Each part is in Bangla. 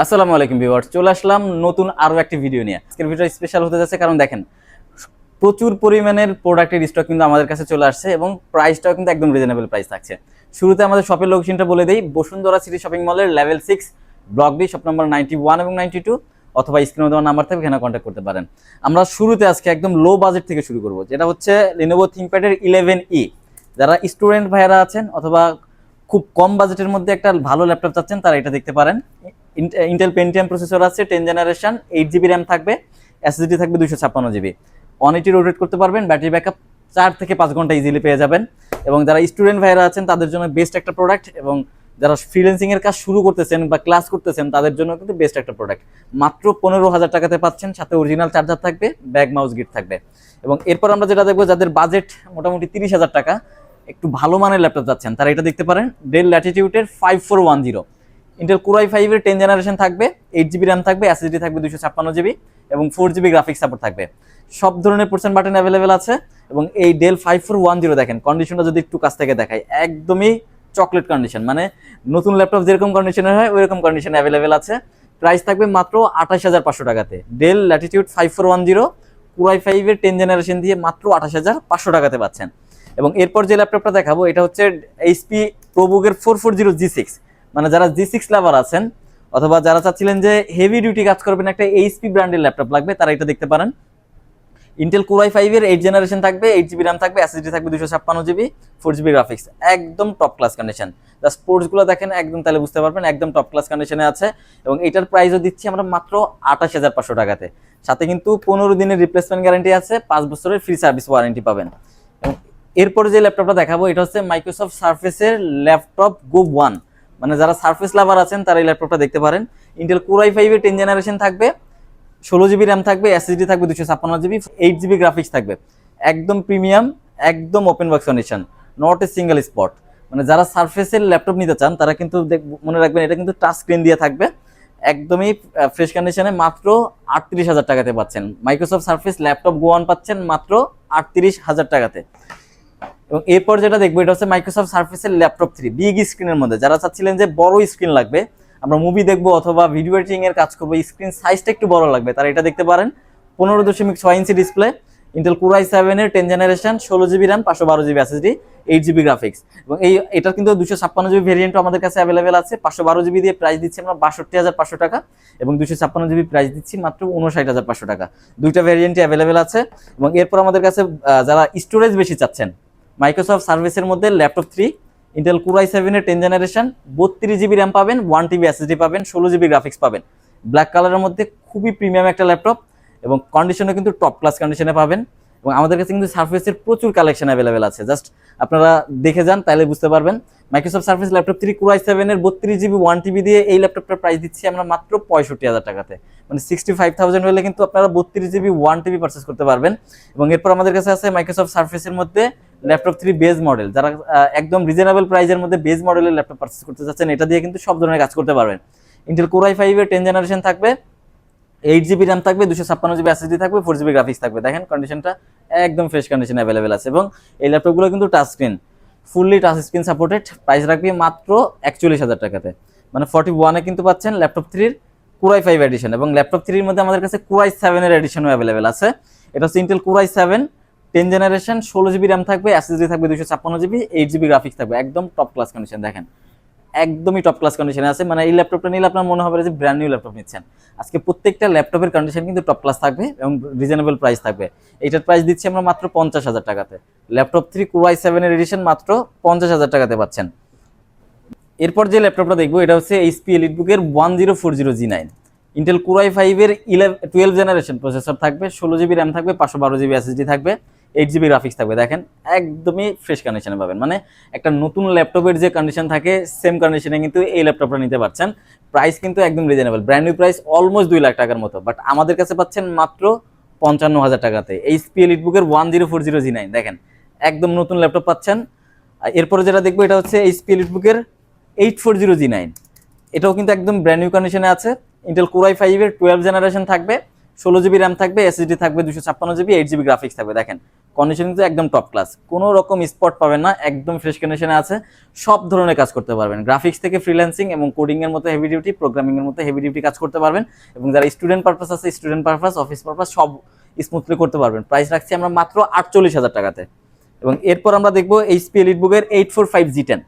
আসসালামু আলাইকুম ভিউয়ার্স, চলে আসলাম নতুন আরো একটি ভিডিও নিয়ে। আজকের ভিডিও স্পেশাল হতে যাচ্ছে কারণ দেখেন প্রচুর পরিমাণের প্রোডাক্টের স্টক কিন্তু আমাদের কাছে চলে আসছে এবং প্রাইসটাও কিন্তু একদম রিজনেবল প্রাইস থাকছে। শুরুতে আমাদের শপের লোকেশনটা বলে দেই, বসুন্ধরা সিটি শপিং মলের level 6 block D, shop number 91 এবং 92, অথবা স্ক্রিনে দেওয়া নাম্বার থেকে এখানে কন্ট্যাক্ট করতে পারেন। আমরা শুরুতে আজকে একদম লো বাজেট থেকে শুরু করব, যেটা হচ্ছে Lenovo ThinkPad-এর 11E। যারা স্টুডেন্ট ভাইয়ারা আছেন অথবা খুব কম বাজেটের মধ্যে একটা ভালো ল্যাপটপ চাচ্ছেন তারা এটা দেখতে পারেন। ইন্টেল পেন্টিয়াম প্রসেসর আছে, 10 জেনারেশন, 8 জিবি র্যাম থাকবে, এসএসডি থাকবে 256 জিবি, 180 রোটেট করতে পারবেন, ব্যাটারি ব্যাকআপ 4 থেকে 5 ঘন্টা ইজিলি পেয়ে যাবেন। এবং যারা স্টুডেন্ট ভাইরা আছেন তাদের জন্য বেস্ট একটা প্রোডাক্ট, এবং যারা ফ্রিল্যান্সিং এর কাজ শুরু করতেছেন বা ক্লাস করতেছেন তাদের জন্য কিন্তু বেস্ট একটা প্রোডাক্ট। মাত্র 15,000 টাকাতে পাচ্ছেন, সাথে অরিজিনাল চার্জার থাকবে, ব্যাগ মাউস গিট থাকবে। এবং এরপর আমরা যেটা দেখবো, যাদের বাজেট মোটামুটি 30,000 টাকা, একটু ভালো মানের ল্যাপটপ যাচ্ছেন তারা এটা দেখতে পারেন। ডেল ল্যাটিটিউডের 5410, ইন্টেল Core i5-এর 10 জেনারেশন থাকবে, 8 জিবি র্যাম থাকবে, এসএসডি থাকবে 256 জিবি এবং 4 জিবি গ্রাফিক্স সাপোর্ট থাকবে। সব ধরনের পার্সেন্ট বাটন অ্যাভেলেবেল আছে। এবং এই ডেল 5410 দেখেন কন্ডিশনটা যদি একটু কাছ থেকে দেখাই, একদমই চকলেট কন্ডিশন, মানে নতুন ল্যাপটপ যেরকম কন্ডিশনের হয় ওইরকম কন্ডিশন অ্যাভেলেবেল আছে। প্রাইস থাকবে মাত্র 28,500 টাকাতে। ডেল ল্যাটিটিউড 5410 Core i5-এর 10 জেনারেশন দিয়ে মাত্র 28,500 টাকাতে পাচ্ছেন। এবং এরপর যে ল্যাপটপটা দেখাবো এটা হচ্ছে এইচপি প্রোবুকের 440G6। মানে যারা G6 লাভার আছেন অথবা যারা চাচ্ছিলেন যে হেভি ডিউটি কাজ করবেন, একটা এইচপি ব্র্যান্ডের ল্যাপটপ লাগবে, তারা এটা দেখতে পারেন। ইন্টেল Core i5-এর 8 জেনারেশন থাকবে, 8 জিবি র্যাম থাকবে, এসএসডি থাকবে 256 জিবি, 4 জিবি গ্রাফিক্স, একদম টপ ক্লাস কন্ডিশন। জাস্ট স্পোর্টসগুলো দেখেন একদম, তাহলে বুঝতে পারবেন একদম টপ ক্লাস কন্ডিশনে আছে। এবং এটার প্রাইসও দিচ্ছি আমরা মাত্র 28,500 টাকাতে। সাথে কিন্তু 15 দিনের রিপ্লেসমেন্ট গ্যারান্টি আছে, 5 বছরের ফ্রি সার্ভিস ওয়ারেন্টি পাবেন। এবং এরপরে যে ল্যাপটপটা দেখাবো এটা হচ্ছে মাইক্রোসফট সারফেসের ল্যাপটপ গো 1। মানে যারা সারফেস লাভার আছেন তারা এই ল্যাপটপটা দেখতে পারেন। ইন্টেল Core i5-এর 10 জেনারেশন থাকবে, 16 জিবি র্যাম থাকবে, এসএসডি থাকবে 256 জিবি, 8 জিবি গ্রাফিক্স থাকবে, একদম প্রিমিয়াম, একদম open box condition, not a single spot. মানে যারা সারফেসের ল্যাপটপ নিতে চান তারা কিন্তু মনে রাখবেন এটা কিন্তু টাচ স্ক্রিন দিয়ে থাকবে, একদমই ফ্রেশ কন্ডিশনে মাত্র 38,000 টাকাতে পাচ্ছেন। মাইক্রোসফট সারফেস ল্যাপটপ গো 1 পাচ্ছেন মাত্র 38,000 টাকাতে। এবং এরপর যেটা দেখবো এটা হচ্ছে মাইক্রোসফট সারফেসের ল্যাপটপ 3 বিগ স্ক্রিনের মধ্যে। যারা চাচ্ছিলেন যে বড় স্ক্রিন লাগবে, আমরা মুভি দেখবো অথবা ভিডিও এডিটিং এর কাজ করবো, স্ক্রিন সাইজটা একটু বড় লাগবে, তারা এটা দেখতে পারেন। 15.6 ইঞ্চি ডিসপ্লে, ইন্টেল Core i7-এর 10 generation, 16 GB RAM, 512 GB SSD, 8 GB graphics. এবং এটার কিন্তু 256 জিবি ভেরিয়েন্টও আমাদের কাছে অ্যাভেলেবেল আছে। 512 জিবি দিয়ে প্রাইস দিচ্ছি আমরা 62,500 টাকা, এবং 256 জিবি প্রাইস দিচ্ছি মাত্র 59,500 টাকা। দুইটা ভেরিয়েন্টই অ্যাভেলেবেল আছে। এবং এরপর আমাদের কাছে যারা স্টোরেজ বেশি চাচ্ছেন, মাইক্রোসফট সার্ভিসের মধ্যে ল্যাপটপ 3, ইন্টেল Core i7-এর 10 জেনারেশন, 32 জিবি র্যাম পাবেন, 1 TB এসএসডি পাবেন, 16 জিবি গ্রাফিক্স পাবেন, ব্ল্যাক কালারের মধ্যে খুবই প্রিমিয়াম একটা ল্যাপটপ। এবং কন্ডিশনও কিন্তু টপ ক্লাস কন্ডিশনে পাবেন। এবং আমাদের কাছে কিন্তু সার্ফেসের প্রচুর কালেকশন অ্যাভেলেবেল আছে, জাস্ট আপনারা দেখে যান তাহলে বুঝতে পারবেন। Microsoft surface laptop 3 Core i7-এর 32 GB 1 TB দিয়ে এই ল্যাপটপটার প্রাইস দিচ্ছি আমরা মাত্র 65,000 টাকাতে। মানে 65,000 হলে কিন্তু আপনারা 32 জিবি 1 TB পারচেস করতে পারবেন। এবং এরপর আমাদের কাছে আছে মাইক্রোসফট সার্ফেসের মধ্যে ল্যাপটপ 3 বেজ মডেল। যারা একদম রিজনেবল প্রাইসের মধ্যে বেজ মডেলের ল্যাপটপ পারচেস করতে চাচ্ছেন, এটা দিয়ে কিন্তু সব ধরনের কাজ করতে পারবেন। ইন্টেল Core i5-এর 10 জেনারেশন থাকবে, 8 জিবি র্যাম থাকবে, 256 জিবি এসএসডি থাকবে, 4 জিবি গ্রাফিক্স থাকবে। দেখেন কন্ডিশনটা একদম ফ্রেশ কন্ডিশনে অ্যাভেলেবেল আছে। এবং এই ল্যাপটপগুলো কিন্তু touch screen, fully touch screen supported. Price রাখবে মাত্র 41,000 টাকাতে। মানে 41-এ কিন্তু পাচ্ছেন ল্যাপটপ 3-র Core i5 এডিশন। এবং ল্যাপটপ 3-র মধ্যে আমাদের কাছে Core i7-এর এডিশনও অ্যাভেলেবেল আছে। এটা হচ্ছে Intel Core i7 10 generation, 16 GB RAM থাকবে, এসএসডি থাকবে 256 জিবি, 8 জিবি গ্রাফিক্স থাকবে, একদম টপ ক্লাস কন্ডিশন। দেখেন একদমই টপ ক্লাস কন্ডিশনে আছে। মানে এই ল্যাপটপটা নিলে আপনার মনে হবে যে ব্র্যান্ড নিউ ল্যাপটপ নিচ্ছেন। আজকে প্রত্যেকটা ল্যাপটপের কন্ডিশন কিন্তু টপ ক্লাস থাকবে এবং রিজনেবল প্রাইস থাকবে। এইটার প্রাইস দিচ্ছি আমরা মাত্র 50,000 টাকাতে। ল্যাপটপ 3 Core i7-এর এডিশন মাত্র 50,000 টাকাতে পাচ্ছেন। এরপর যে ল্যাপটপটা দেখবো এটা হচ্ছে এইচপি এলিটবুকের 1040G9। ইন্টেল Core i5-এর 12 জেনারেশন প্রসেসর থাকবে, 16 জিবি র্যাম থাকবে, 512 জিবি এসএসডি থাকবে, 8 জিবি গ্রাফিক্স থাকবে। দেখেন একদমই ফ্রেশ কন্ডিশনে পাবেন। মানে একটা নতুন ল্যাপটপের যে কন্ডিশন থাকে সেম কন্ডিশনে কিন্তু এই ল্যাপটপটা নিতে পারছেন। প্রাইস কিন্তু একদম reasonable, brand new price almost 2 lakh টাকার মতো, বাট আমাদের কাছে পাচ্ছেন মাত্র 55,000 টাকাতে এইচপি এলিটবুকের 1040G9। দেখেন একদম নতুন ল্যাপটপ পাচ্ছেন। এরপরে যেটা দেখবো এটা হচ্ছে এইচপি এলিটবুকের 840G9। এটাও কিন্তু একদম ব্র্যান্ড নিউ কন্ডিশনে আছে। ইন্টেল Core i5-এর 12 জেনারেশন থাকবে, 16 জিবি র্যাম থাকবে, এসএসডি থাকবে 256 জিবি, 8 জিবি গ্রাফিক্স থাকবে। দেখেন কন্ডিশন কিন্তু একদম টপ ক্লাস, কোনো রকম স্পট পাবেন না, একদম ফ্রেশ কন্ডিশনে আছে। সব ধরনের কাজ করতে পারবেন, গ্রাফিক্স থেকে ফ্রিল্যান্সিং এবং কোডিং এর মতো হেভি ডিউটি, প্রোগ্রামিং এর মতো হেভি ডিউটি কাজ করতে পারবেন। এবং যারা স্টুডেন্ট পারপাস আছে, স্টুডেন্ট পারপাস, অফিস পারপাস সব স্মুথলি করতে পারবেন। প্রাইস রাখছি আমরা মাত্র 48,000 টাকাতে। এবং এরপর আমরা দেখবো এইচপি এলিটবুকের 845G10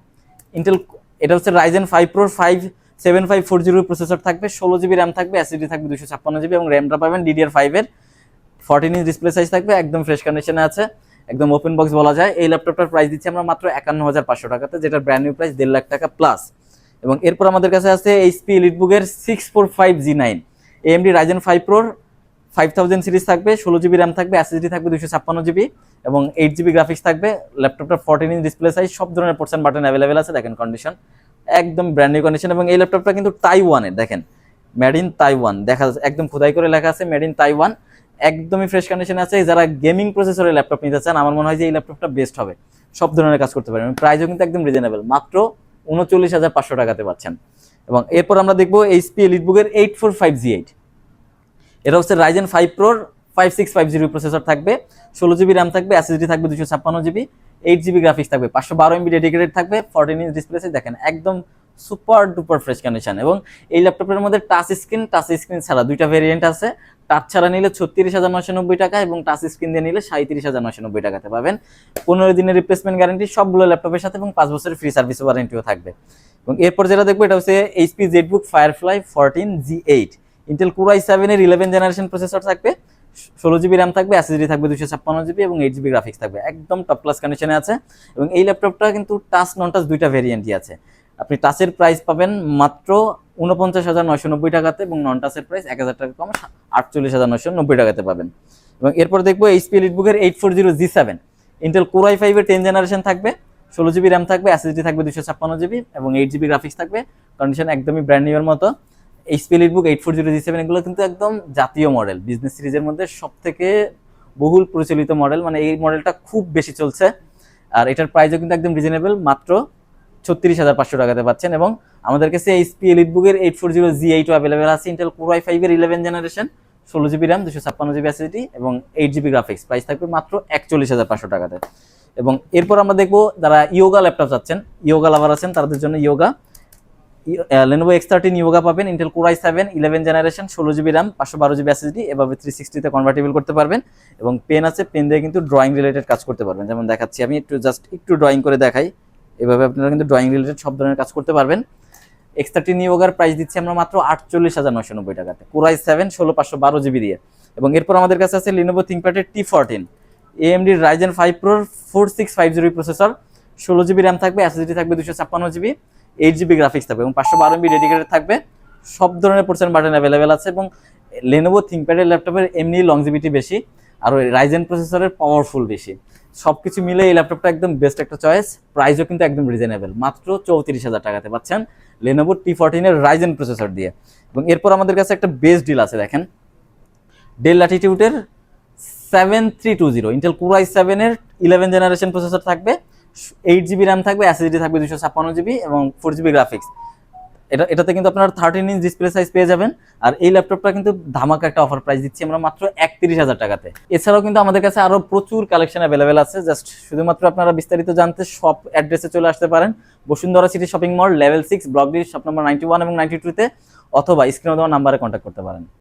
ইন্টেল, এটা হচ্ছে রাইজেন 5 প্রো 57540 প্রসেসর থাকবে, 16GB র্যাম থাকবে, এসএসডি থাকবে 256GB এবং র্যামটা পাবেন DDR5 এর, 14 ইঞ্চ ডিসপ্লে সাইজ থাকবে, একদম ফ্রেশ কন্ডিশনে আছে, একদম ওপেন বক্স বলা যায়। এই ল্যাপটপটার প্রাইস দিচ্ছি আমরা মাত্র 51,500 টাকাতে, যেটা ব্র্যান্ড নিউ প্রাইস 1.5 লাখ টাকা প্লাস। এবং এরপর আমাদের কাছে আছে এইচপি এলিটবুকের 645G9 AMD রাইজেন 5 প্রোর 5000 সিরিজ থাকবে, 16GB র্যাম থাকবে, এসএসডি থাকবে 256GB এবং 8GB গ্রাফিক্স থাকবে। ল্যাপটপটা 14 ইঞ্চ ডিসপ্লে সাইজ, সব ধরনের পোর্শন বাটন অ্যাভেলেবেল আছে, দেখেন কন্ডিশন একদম ব্র্যান্ড নিউ কন্ডিশন। এবং এই ল্যাপটপটা কিন্তু তাইওয়ানের, দেখেন মেড ইন তাইওয়ান দেখা যাচ্ছে, একদম খোদাই করে লেখা আছে মেড ইন তাইওয়ান, একদমই ফ্রেশ কন্ডিশনে আছে। যারা গেমিং প্রসেসরের ল্যাপটপ নিতে চান, আমার মনে হয় যে এই ল্যাপটপটা বেস্ট হবে, সব ধরনের কাজ করতে পারবেন। প্রাইসও কিন্তু একদম রিজনেবল, মাত্র 39,500 টাকাতে পাচ্ছেন। এবং এরপর আমরা দেখবো এইচপি এলিটবুকের 845G8, এটা হচ্ছে রাইজেন 5 প্রোর 5650 প্রসেসর থাকবে, 16GB র্যাম থাকবে, এসএসডি থাকবে 256GB, 8GB গ্রাফিক্স থাকবে, 512MB ডেডিকেটেড থাকবে, 14 ইঞ্চ ডিসপ্লে সাইজ, দেখেন একদম সুপার ডুপার ফ্রেশ কন্ডিশন। এবং এই ল্যাপটপের মধ্যে টাচ স্ক্রিন ছাড়া দুইটা ভেরিয়েন্ট আছে, টাচ ছাড়া নিলে 36,990 টাকা এবং টাচ স্ক্রিন দিয়ে নিলে 37,990 টাকাতে পাবেন। 15 দিনের রিপ্লেসমেন্ট গ্যারান্টি সবগুলো ল্যাপটপের সাথে এবং 5 বছরের ফ্রি সার্ভিস ওয়ারেন্টিও থাকবে। এবং এরপর যেটা দেখবো এটা হচ্ছে HP Jetbook firefly 14G8 Intel core i7 এর 11 জেনারেশন প্রসেসর থাকবে, 16GB র্যাম থাকবে, এসএসডি থাকবে 256GB এবং 8GB গ্রাফিক্স থাকবে, একদম টপ ক্লাস কন্ডিশনে আছে। এবং এই ল্যাপটপটা কিন্তু টাচ নন টাচ দুইটা ভেরিয়েন্টই আছে। আপনি টাচের প্রাইস পাবেন মাত্র 49,990 টাকাতে এবং নন টাচের প্রাইস 1,000 টাকা কম 48,990 টাকাতে পাবেন। এবং এরপর দেখবো HP এলিটবুকের 840G7 Intel core i5 এর 10 জেনারেশন থাকবে, 16GB র্যাম থাকবে, এসএসডি থাকবে 256GB এবং 8GB গ্রাফিক্স থাকবে, কন্ডিশন একদমই ব্র্যান্ড নিউ এর মতো। এইচপি এলিটবুক 840G7 এগুলো কিন্তু একদম জাতীয় মডেল, বিজনেস সিরিজের মধ্যে সব থেকে বহুল প্রচলিত মডেল, মানে এই মডেলটা খুব বেশি চলছে। আর এটার প্রাইসও কিন্তু একদম রিজনেবল, মাত্র 36,500 টাকাতে পাচ্ছেন। এবং আমাদের কাছে এইচপি এলিটবুকের 840G8 অ্যাভেলেবেল আছে, ইন্টেল কোর i5 এর 11 generation, 16GB RAM, 256GB SSD এবং 8GB গ্রাফিক্স, প্রাইস থাকবে মাত্র 41,500 টাকাতে। এবং এরপর আমরা দেখবো যারা ইয়োগা ল্যাপটপ চাচ্ছেন, ইয়োগা লাভার আছেন, তাদের জন্য ইয়োগা Lenovo X13 ইয়োগা পাবেন, Intel core i7 11 generation, 16GB RAM, 512GB SSD, এভাবে 360 তে কনভার্টেবল করতে পারবেন। এবং পেন আছে, পেন দিয়ে কিন্তু ড্রয়িং রিলেটেড কাজ করতে পারবেন, যেমন দেখাচ্ছি আমি একটু ড্রয়িং করে দেখাই, এভাবে আপনারা কিন্তু ড্রয়িং রিলেটেড সব ধরনের কাজ করতে পারবেন। X13 ইয়োগার প্রাইস দিচ্ছি আমরা মাত্র 48,990 টাকাতে, কোর i7 16512GB দিয়ে। এবং এরপর আমাদের কাছে আছে Lenovo ThinkPad এর T14 AMD Ryzen 5 Pro 4650 processor, 16GB RAM থাকবে, এসএসডি থাকবে 256GB, 8GB গ্রাফিক্স থাকবে এবং 512MB ডেডিকেটেড থাকবে, সব ধরনের পোর্শন বাটন অ্যাভেলেবেল আছে। এবং Lenovo ThinkPad এর ল্যাপটপের এমনি লংজিভিটি বেশি, আর ওই রাইজেন প্রসেসরের পাওয়ারফুল বেশি, সবকিছু মিলে এই ল্যাপটপটা একদম বেস্ট একটা চয়েস। প্রাইসও কিন্তু একদম রিজনেবল, মাত্র 34,000 টাকাতে পাচ্ছেন Lenovo T14 এর রাইজেন প্রসেসর দিয়ে। এবং এরপর আমাদের কাছে একটা বেস্ট ডিল আছে, দেখেন ডেল ল্যাটিটিউডের 7320 ইন্টেল কোর i7 এর 11 জেনারেশন প্রসেসর থাকবে, 8GB র্যাম থাকবে, এসএসডি থাকবে 256GB এবং 4GB গ্রাফিক্স। এটাতে কিন্তু আপনারা 13 ইঞ্চ ডিসপ্লে সাইজ পেয়ে যাবেন। আর এই ল্যাপটপটা কিন্তু ধামাকা একটা অফার প্রাইস দিচ্ছি আমরা মাত্র 31,000 টাকাতে। এছাড়াও কিন্তু আমাদের কাছে আরো প্রচুর কালেকশন অ্যাভেলেবেল আছে, জাস্ট শুধুমাত্র আপনারা বিস্তারিত জানতে সব অ্যাড্রেসে চলে আসতে পারেন, Bashundhara city shopping mall level 6 block D shop number 91 এবং 92 তে, অথবা স্ক্রিনে দেওয়া নাম্বারে কন্ট্যাক্ট করতে পারেন।